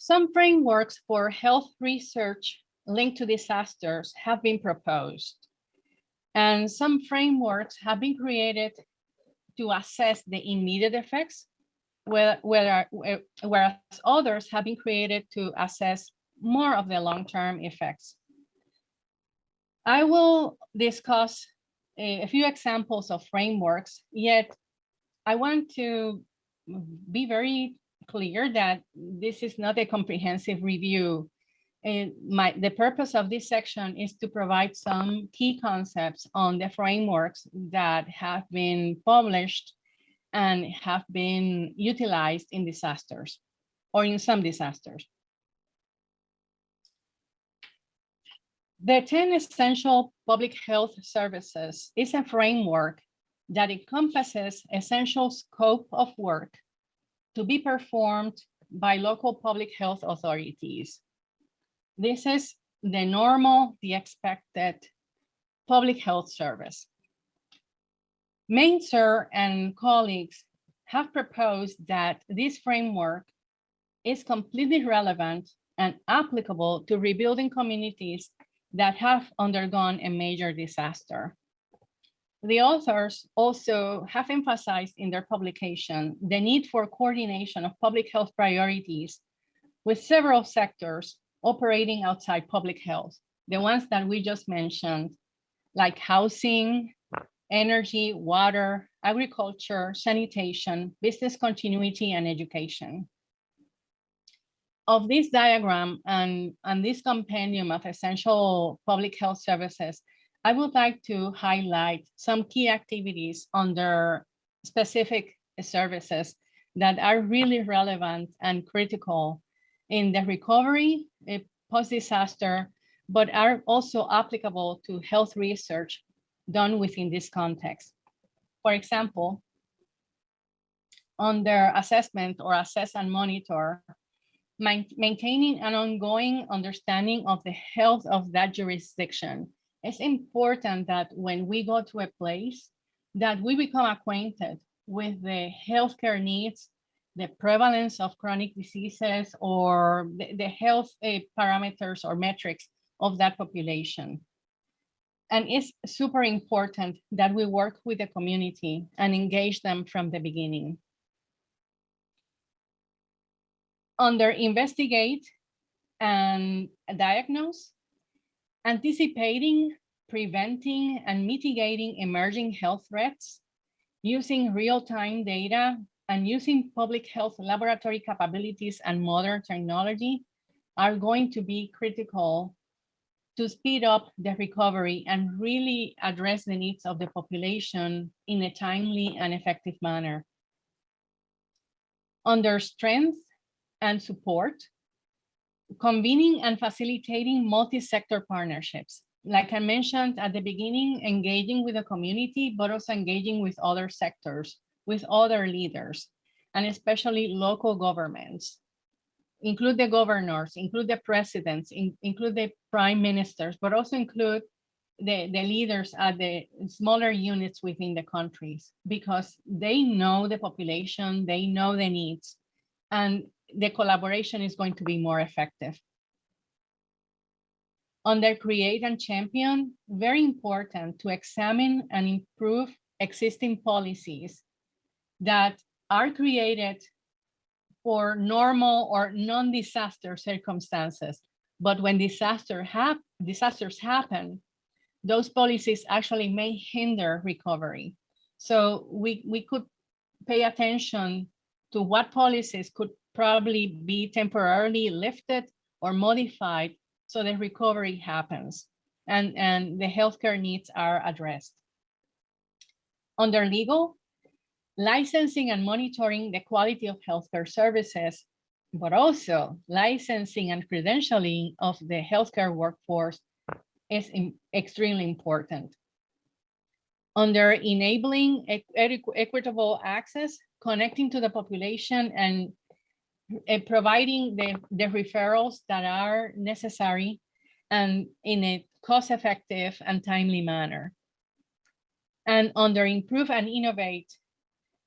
Some frameworks for health research linked to disasters have been proposed, and some frameworks have been created to assess the immediate effects, whereas others have been created to assess more of the long-term effects. I will discuss a few examples of frameworks, yet I want to be very clear that this is not a comprehensive review. The purpose of this section is to provide some key concepts on the frameworks that have been published and have been utilized in disasters or in some disasters. The 10 Essential Public Health Services is a framework that encompasses essential scope of work to be performed by local public health authorities. This is the normal, the expected public health service. Mainzer and colleagues have proposed that this framework is completely relevant and applicable to rebuilding communities that have undergone a major disaster. The authors also have emphasized in their publication the need for coordination of public health priorities with several sectors operating outside public health, the ones that we just mentioned, like housing, energy, water, agriculture, sanitation, business continuity, and education. Of this diagram and this compendium of essential public health services, I would like to highlight some key activities under specific services that are really relevant and critical in the recovery post-disaster, but are also applicable to health research done within this context. For example, under assessment or assess and monitor, maintaining an ongoing understanding of the health of that jurisdiction. It's important that when we go to a place, that we become acquainted with the healthcare needs, the prevalence of chronic diseases, or the health parameters or metrics of that population. And it's super important that we work with the community and engage them from the beginning. Under investigate and diagnose, anticipating, preventing, and mitigating emerging health threats, using real-time data, and using public health laboratory capabilities and modern technology are going to be critical to speed up the recovery and really address the needs of the population in a timely and effective manner. Under strength and support, convening and facilitating multi-sector partnerships. Like I mentioned at the beginning, engaging with the community, but also engaging with other sectors, with other leaders, and especially local governments. Include the governors, include the presidents, include the prime ministers, but also include the leaders at the smaller units within the countries, because they know the population, they know the needs, and the collaboration is going to be more effective. Under create and champion, very important to examine and improve existing policies that are created for normal or non-disaster circumstances. But when disasters happen, those policies actually may hinder recovery. So we could pay attention to what policies could probably be temporarily lifted or modified so the recovery happens and the healthcare needs are addressed. Under legal, licensing and monitoring the quality of healthcare services, but also licensing and credentialing of the healthcare workforce is extremely important. Under enabling equitable access, connecting to the population and providing the referrals that are necessary and in a cost-effective and timely manner. And under improve and innovate,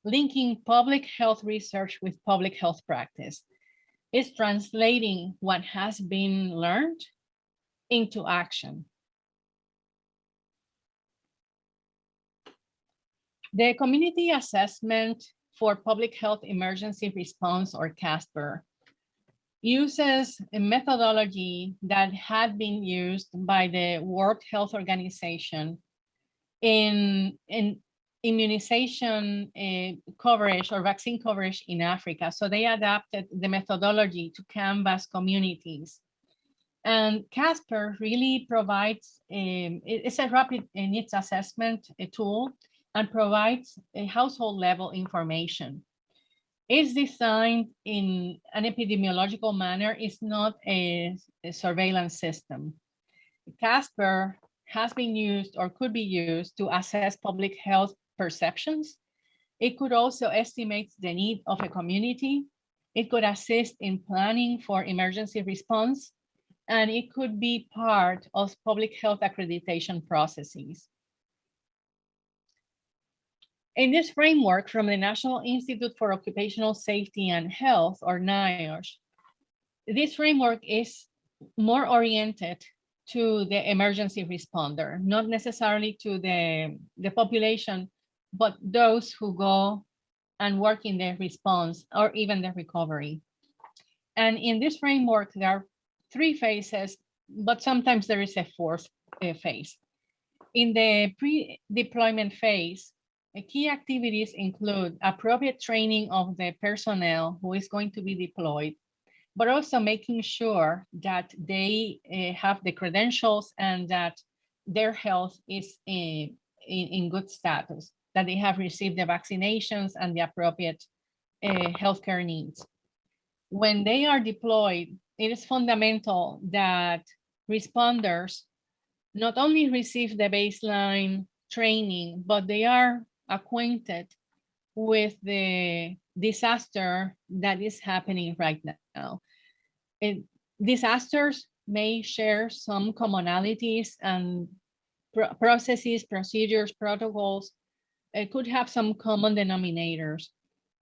linking public health research with public health practice. is translating what has been learned into action. The Community Assessment for Public Health Emergency Response, or CASPER, uses a methodology that had been used by the World Health Organization in immunization coverage or vaccine coverage in Africa. So they adapted the methodology to canvas communities. And CASPER really provides, it's a rapid needs assessment tool and provides a household level information. It's designed in an epidemiological manner. It's not a surveillance system. CASPER has been used or could be used to assess public health perceptions. It could also estimate the need of a community. It could assist in planning for emergency response, and it could be part of public health accreditation processes. In this framework from the National Institute for Occupational Safety and Health, or NIOSH, this framework is more oriented to the emergency responder, not necessarily to the population, but those who go and work in the response or even the recovery. And in this framework, there are 3 phases, but sometimes there is a 4th phase. In the pre-deployment phase, key activities include appropriate training of the personnel who is going to be deployed, but also making sure that they have the credentials and that their health is in good status, that they have received the vaccinations and the appropriate healthcare needs. When they are deployed, it is fundamental that responders not only receive the baseline training, but they are acquainted with the disaster that is happening right now. Disasters may share some commonalities and processes, procedures, protocols. It could have some common denominators,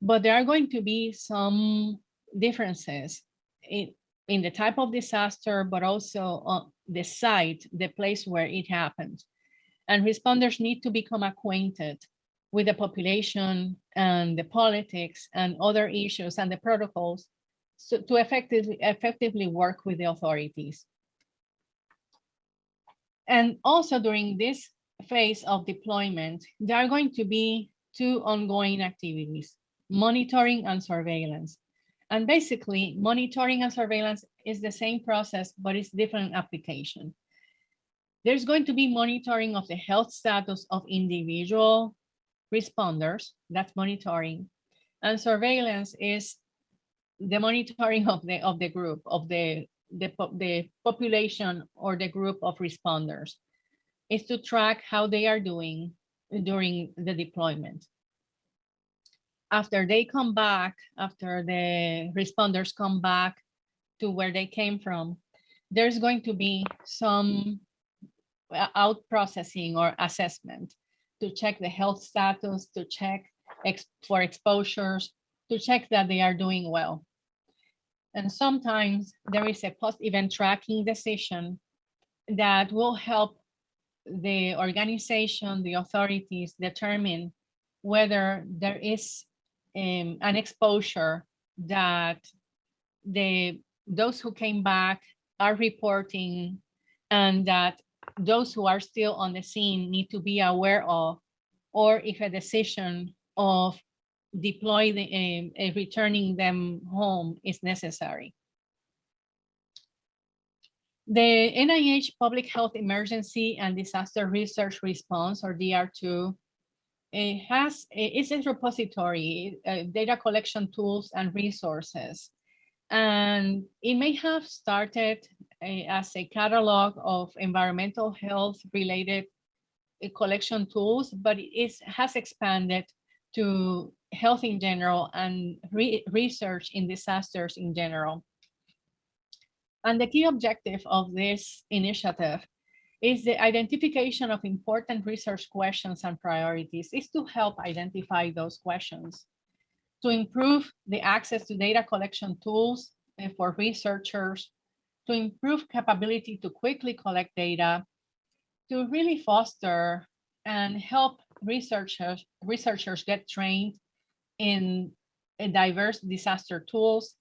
but there are going to be some differences in the type of disaster, but also on the site, the place where it happened. And responders need to become acquainted with the population and the politics and other issues and the protocols so to effectively work with the authorities. And also during this phase of deployment, there are going to be 2 ongoing activities, monitoring and surveillance. And basically, monitoring and surveillance is the same process, but it's different application. There's going to be monitoring of the health status of individual responders, that's monitoring, and surveillance is the monitoring of the group, of the population or the group of responders. Is to track how they are doing during the deployment. After they come back, after the responders come back to where they came from, there's going to be some out processing or assessment to check the health status, to check for exposures, to check that they are doing well. And sometimes there is a post-event tracking decision that will help the organization, the authorities determine whether there is an exposure that those who came back are reporting, and that those who are still on the scene need to be aware of, or if a decision of returning them home is necessary. The NIH Public Health Emergency and Disaster Research Response, or DR2, it's a repository, data collection tools and resources. And it may have started as a catalog of environmental health related collection tools, but it has expanded to health in general and research in disasters in general. And the key objective of this initiative is the identification of important research questions and priorities, is to help identify those questions, to improve the access to data collection tools, for researchers to improve capability to quickly collect data, to really foster and help researchers get trained in diverse disaster tools,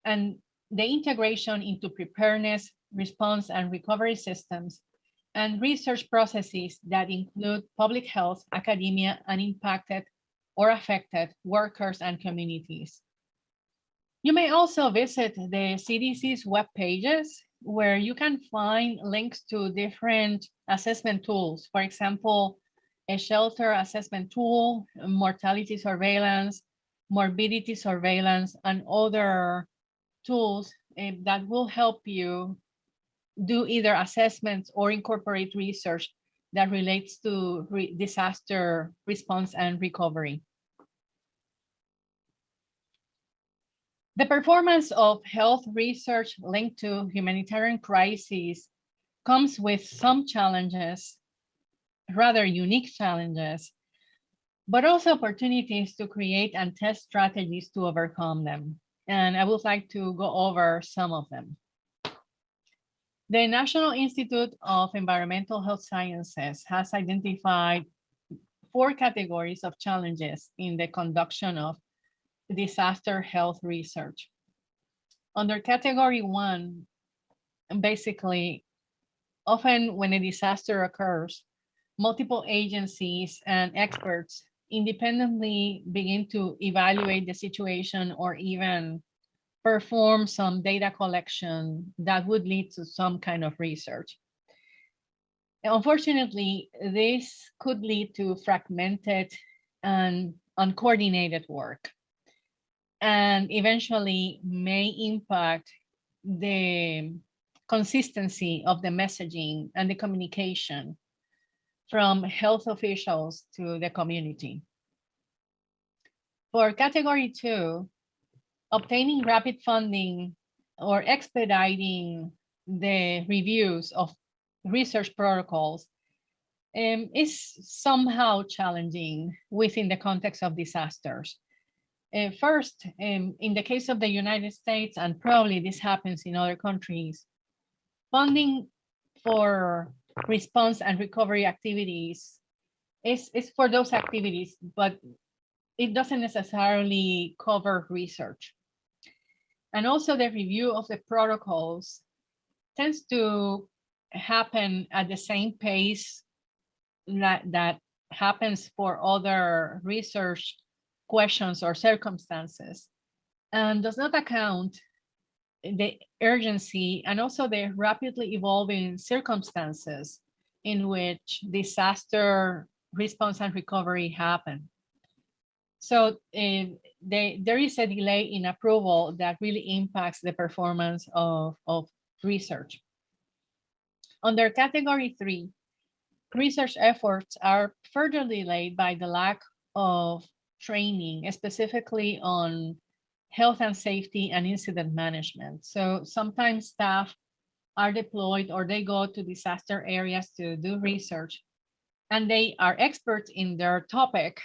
and the integration into preparedness, response, and recovery systems, and research processes that include public health, academia, and impacted or affected workers and communities. You may also visit the CDC's web pages, where you can find links to different assessment tools. For example, a shelter assessment tool, mortality surveillance, morbidity surveillance, and other tools that will help you do either assessments or incorporate research that relates to disaster response and recovery. The performance of health research linked to humanitarian crises comes with some challenges, rather unique challenges, but also opportunities to create and test strategies to overcome them. And I would like to go over some of them. The National Institute of Environmental Health Sciences has identified 4 categories of challenges in the conduction of disaster health research. Under category 1, basically, often when a disaster occurs, multiple agencies and experts independently begin to evaluate the situation or even perform some data collection that would lead to some kind of research. Unfortunately, this could lead to fragmented and uncoordinated work, and eventually may impact the consistency of the messaging and the communication from health officials to the community. For category 2, obtaining rapid funding or expediting the reviews of research protocols is somehow challenging within the context of disasters. First, in the case of the United States, and probably this happens in other countries, funding for response and recovery activities is for those activities, but it doesn't necessarily cover research. And also the review of the protocols tends to happen at the same pace that happens for other research questions or circumstances, and does not account the urgency and also the rapidly evolving circumstances in which disaster response and recovery happen. So there is a delay in approval that really impacts the performance of research. Under category 3, research efforts are further delayed by the lack of training, specifically on health and safety and incident management. So sometimes staff are deployed or they go to disaster areas to do research, and they are experts in their topic,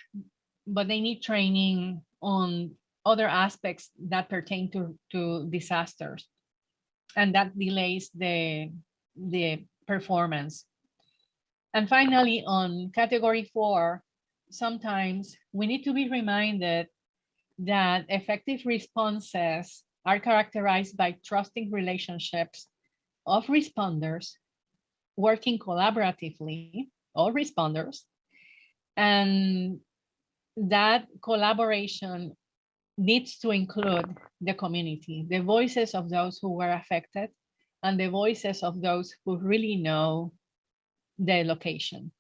but they need training on other aspects that pertain to disasters, and that delays the performance. And finally, on category 4, sometimes we need to be reminded that effective responses are characterized by trusting relationships of responders, working collaboratively, all responders, and that collaboration needs to include the community, the voices of those who were affected, and the voices of those who really know the location.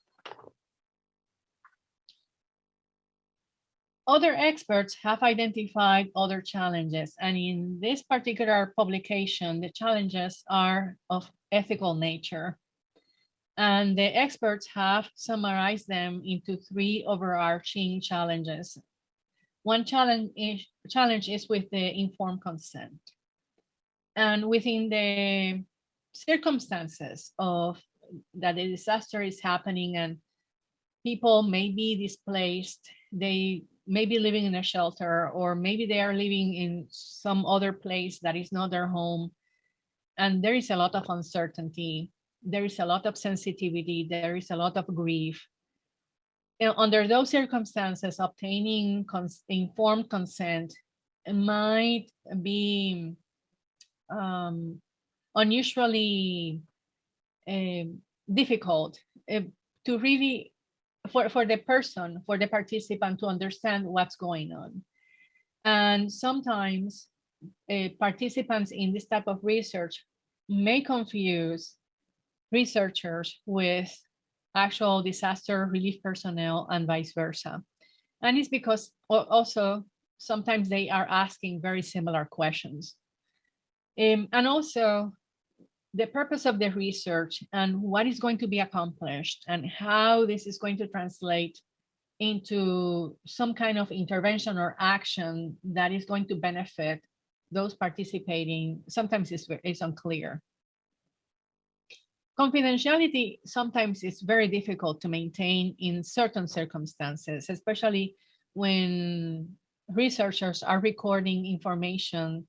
Other experts have identified other challenges, and in this particular publication, the challenges are of ethical nature. And the experts have summarized them into 3 overarching challenges. One challenge is with the informed consent. And within the circumstances of that a disaster is happening and people may be displaced, they maybe living in a shelter, or maybe they are living in some other place that is not their home. And there is a lot of uncertainty. There is a lot of sensitivity. There is a lot of grief. And under those circumstances, obtaining informed consent might be unusually difficult to really, for the person, for the participant to understand what's going on. And sometimes participants in this type of research may confuse researchers with actual disaster relief personnel and vice versa. And it's because also sometimes they are asking very similar questions. And also the purpose of the research and what is going to be accomplished and how this is going to translate into some kind of intervention or action that is going to benefit those participating sometimes is unclear. Confidentiality sometimes is very difficult to maintain in certain circumstances, especially when researchers are recording information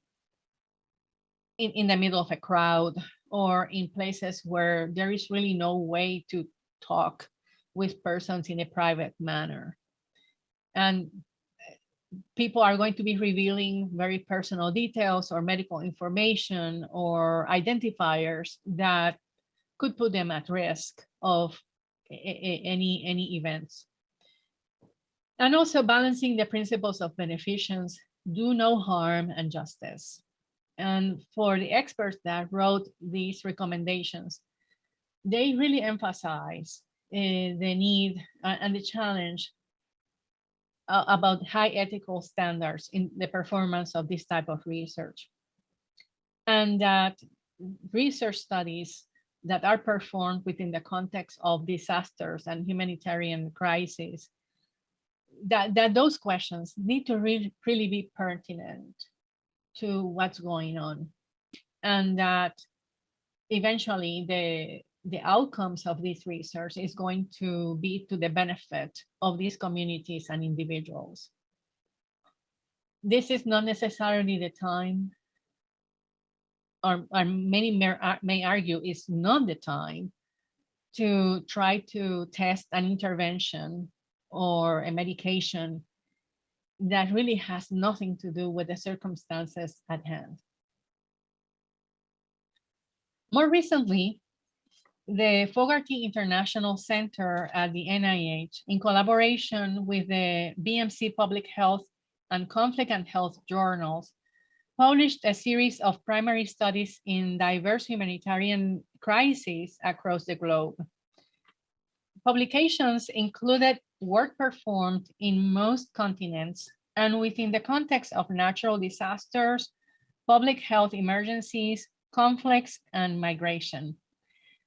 in the middle of a crowd or in places where there is really no way to talk with persons in a private manner. And people are going to be revealing very personal details or medical information or identifiers that could put them at risk of any events. And also balancing the principles of beneficence, do no harm and justice. And for the experts that wrote these recommendations, they really emphasize the need and the challenge about high ethical standards in the performance of this type of research. And that research studies that are performed within the context of disasters and humanitarian crises, that those questions need to really be pertinent to what's going on. And that eventually the outcomes of this research is going to be to the benefit of these communities and individuals. This is not necessarily the time, or many may argue is not the time to try to test an intervention or a medication that really has nothing to do with the circumstances at hand. More recently, the Fogarty International Center at the NIH, in collaboration with the BMC Public Health and Conflict and Health journals, published a series of primary studies in diverse humanitarian crises across the globe. Publications included work performed in most continents and within the context of natural disasters, public health emergencies, conflicts, and migration.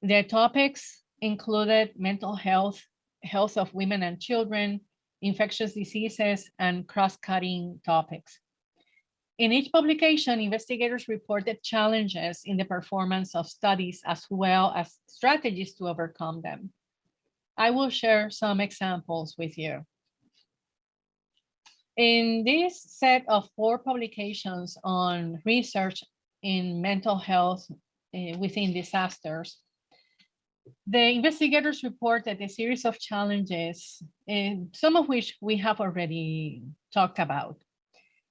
The topics included mental health, health of women and children, infectious diseases, and cross-cutting topics. In each publication, investigators reported challenges in the performance of studies as well as strategies to overcome them. I will share some examples with you. In this set of 4 publications on research in mental health within disasters, the investigators reported a series of challenges, some of which we have already talked about.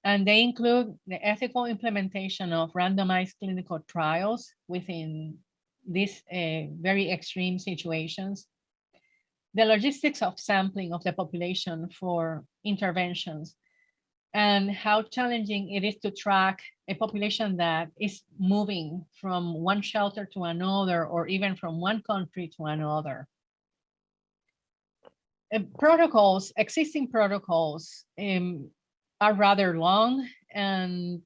And they include the ethical implementation of randomized clinical trials within these very extreme situations, the logistics of sampling of the population for interventions, and how challenging it is to track a population that is moving from one shelter to another, or even from one country to another. Existing protocols are rather long, and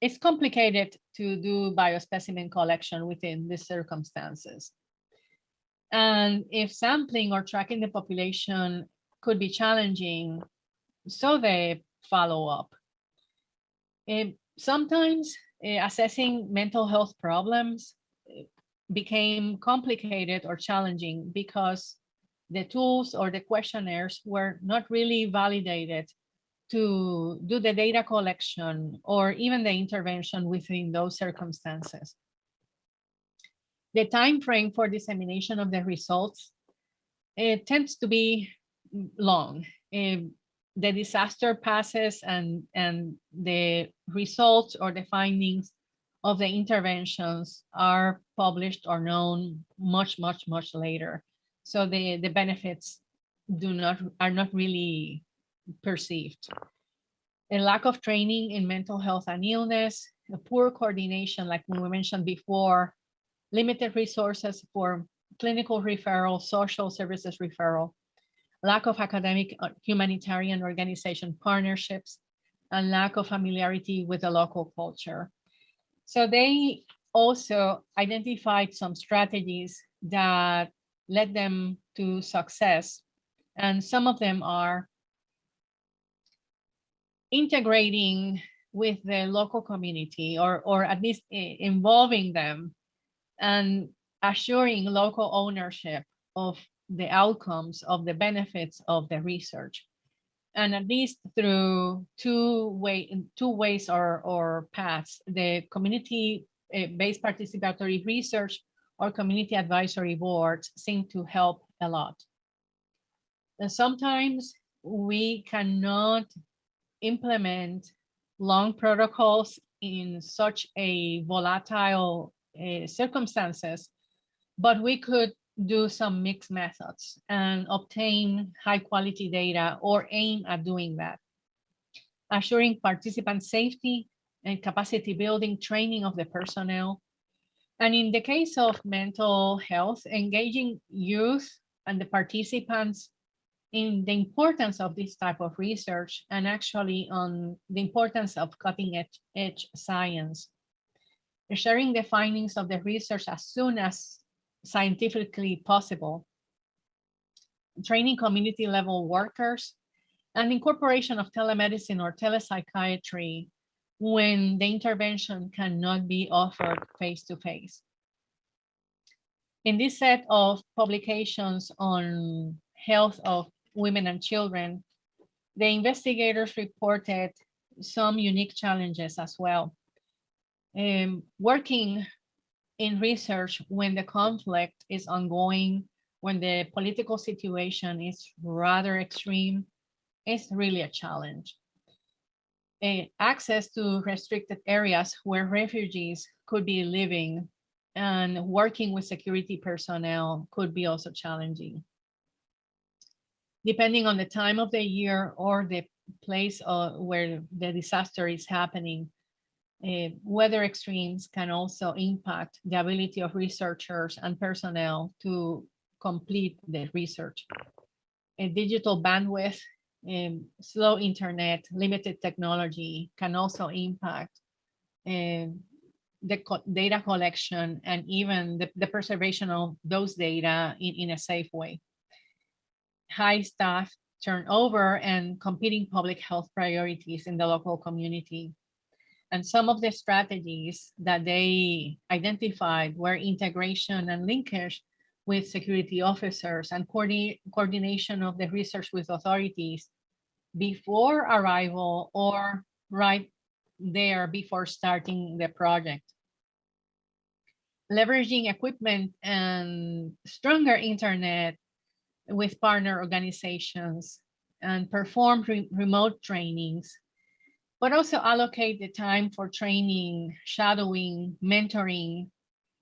it's complicated to do biospecimen collection within these circumstances. And if sampling or tracking the population could be challenging, so the follow-up. Sometimes assessing mental health problems became complicated or challenging because the tools or the questionnaires were not really validated to do the data collection or even the intervention within those circumstances. The time frame for dissemination of the results, it tends to be long. The disaster passes and the results or the findings of the interventions are published or known much later. So the benefits are not really perceived. A lack of training in mental health and illness, a poor coordination, like we mentioned before, limited resources for clinical referral, social services referral, lack of academic humanitarian organization partnerships, and lack of familiarity with the local culture. So they also identified some strategies that led them to success. And some of them are integrating with the local community, or at least involving them and assuring local ownership of the outcomes of the benefits of the research. And at least through two ways or paths, the community-based participatory research or community advisory boards seem to help a lot. And sometimes we cannot implement long protocols in such a volatile circumstances, but we could do some mixed methods and obtain high quality data, or aim at doing that. Assuring participant safety and capacity building training of the personnel. And in the case of mental health, engaging youth and the participants in the importance of this type of research, and actually on the importance of cutting edge science. Sharing the findings of the research as soon as scientifically possible. Training community level workers, and incorporation of telemedicine or telepsychiatry when the intervention cannot be offered face-to-face. In this set of publications on health of women and children, the investigators reported some unique challenges as well. Working in research when the conflict is ongoing, when the political situation is rather extreme, is really a challenge. Access to restricted areas where refugees could be living and working with security personnel could be also challenging. Depending on the time of the year or the place where the disaster is happening, weather extremes can also impact the ability of researchers and personnel to complete the research. Digital bandwidth, slow internet, limited technology can also impact the data collection and even the preservation of those data in a safe way. High staff turnover and competing public health priorities in the local community. And some of the strategies that they identified were integration and linkage with security officers and coordination of the research with authorities before arrival or right there before starting the project. Leveraging equipment and stronger internet with partner organizations and perform remote trainings, but also allocate the time for training, shadowing, mentoring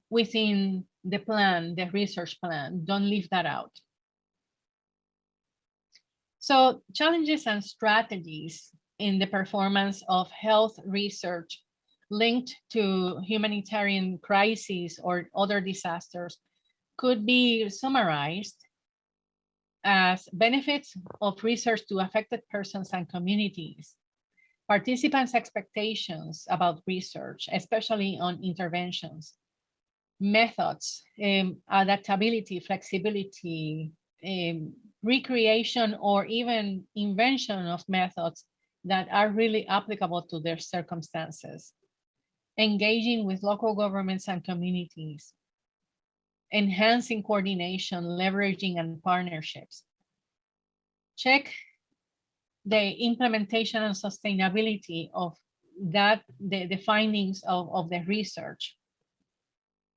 within the plan, the research plan. Don't leave that out. So challenges and strategies in the performance of health research linked to humanitarian crises or other disasters could be summarized as benefits of research to affected persons and communities, participants' expectations about research, especially on interventions, methods, adaptability, flexibility, recreation, or even invention of methods that are really applicable to their circumstances, engaging with local governments and communities, enhancing coordination, leveraging, and partnerships. Check the implementation and sustainability of the findings of the research.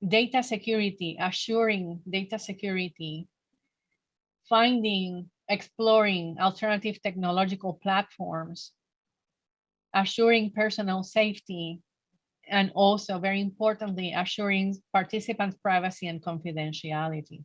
Data security, assuring data security, finding, exploring alternative technological platforms, assuring personnel safety, and also, very importantly, assuring participants' privacy and confidentiality.